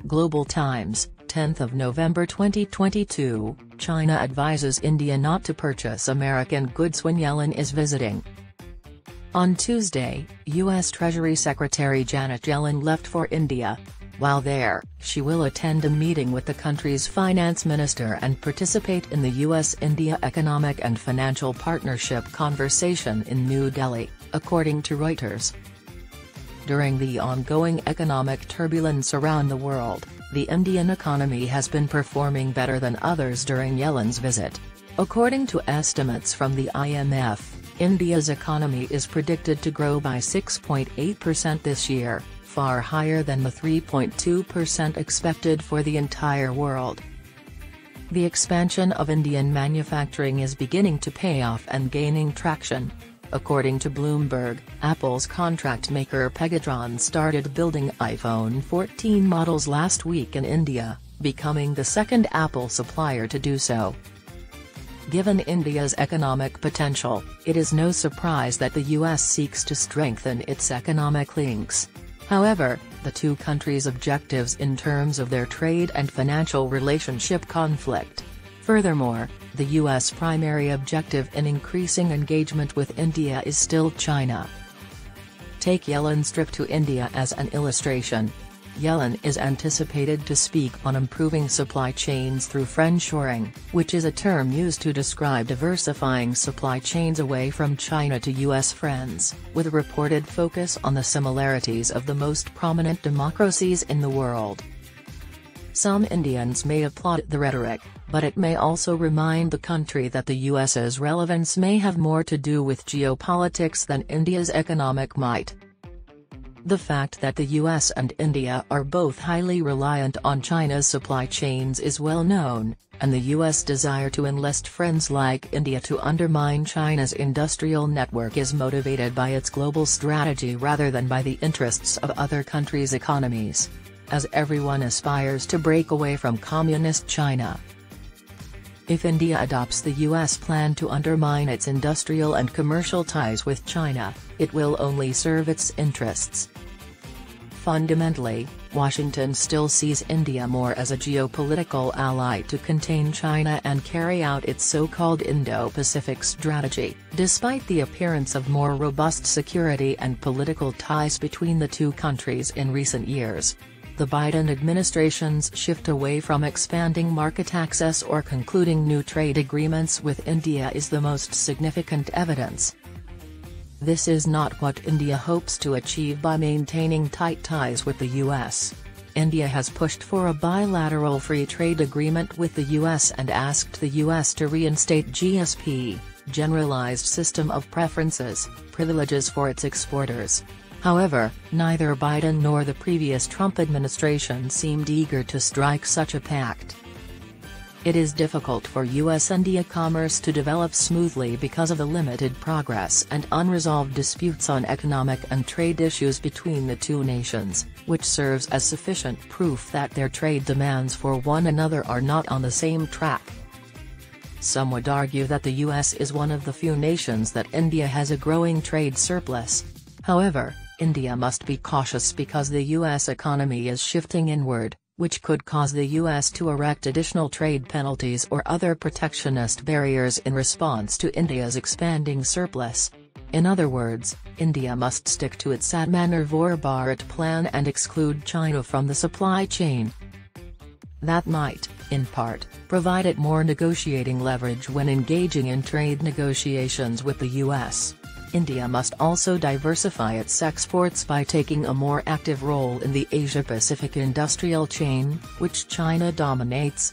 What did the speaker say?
Global Times, 10th of November 2022, China advises India not to purchase American goods when Yellen is visiting. On Tuesday, U.S. Treasury Secretary Janet Yellen left for India. While there, she will attend a meeting with the country's finance minister and participate in the U.S.-India Economic and Financial Partnership conversation in New Delhi, according to Reuters. During the ongoing economic turbulence around the world, the Indian economy has been performing better than others during Yellen's visit. According to estimates from the IMF, India's economy is predicted to grow by 6.8% this year, far higher than the 3.2% expected for the entire world. The expansion of Indian manufacturing is beginning to pay off and gaining traction. According to Bloomberg, Apple's contract maker Pegatron started building iPhone 14 models last week in India, becoming the second Apple supplier to do so. Given India's economic potential, it is no surprise that the U.S. seeks to strengthen its economic links. However, the two countries' objectives in terms of their trade and financial relationship conflict. Furthermore, the U.S. primary objective in increasing engagement with India is still China. Take Yellen's trip to India as an illustration. Yellen is anticipated to speak on improving supply chains through friendshoring, which is a term used to describe diversifying supply chains away from China to U.S. friends, with a reported focus on the similarities of the most prominent democracies in the world. Some Indians may applaud the rhetoric, but it may also remind the country that the U.S.'s relevance may have more to do with geopolitics than India's economic might. The fact that the U.S. and India are both highly reliant on China's supply chains is well known, and the U.S. desire to enlist friends like India to undermine China's industrial network is motivated by its global strategy rather than by the interests of other countries' economies. As everyone aspires to break away from communist China. If India adopts the U.S. plan to undermine its industrial and commercial ties with China, it will only serve its interests. Fundamentally, Washington still sees India more as a geopolitical ally to contain China and carry out its so-called Indo-Pacific strategy, despite the appearance of more robust security and political ties between the two countries in recent years. The Biden administration's shift away from expanding market access or concluding new trade agreements with India is the most significant evidence. This is not what India hopes to achieve by maintaining tight ties with the U.S. India has pushed for a bilateral free trade agreement with the U.S. and asked the U.S. to reinstate GSP, Generalized System of Preferences, privileges for its exporters. However, neither Biden nor the previous Trump administration seemed eager to strike such a pact. It is difficult for U.S.-India commerce to develop smoothly because of the limited progress and unresolved disputes on economic and trade issues between the two nations, which serves as sufficient proof that their trade demands for one another are not on the same track. Some would argue that the U.S. is one of the few nations that India has a growing trade surplus. However, India must be cautious because the U.S. economy is shifting inward, which could cause the U.S. to erect additional trade penalties or other protectionist barriers in response to India's expanding surplus. In other words, India must stick to its Atmanirbhar Bharat plan and exclude China from the supply chain. That might, in part, provide it more negotiating leverage when engaging in trade negotiations with the U.S. India must also diversify its exports by taking a more active role in the Asia-Pacific industrial chain, which China dominates,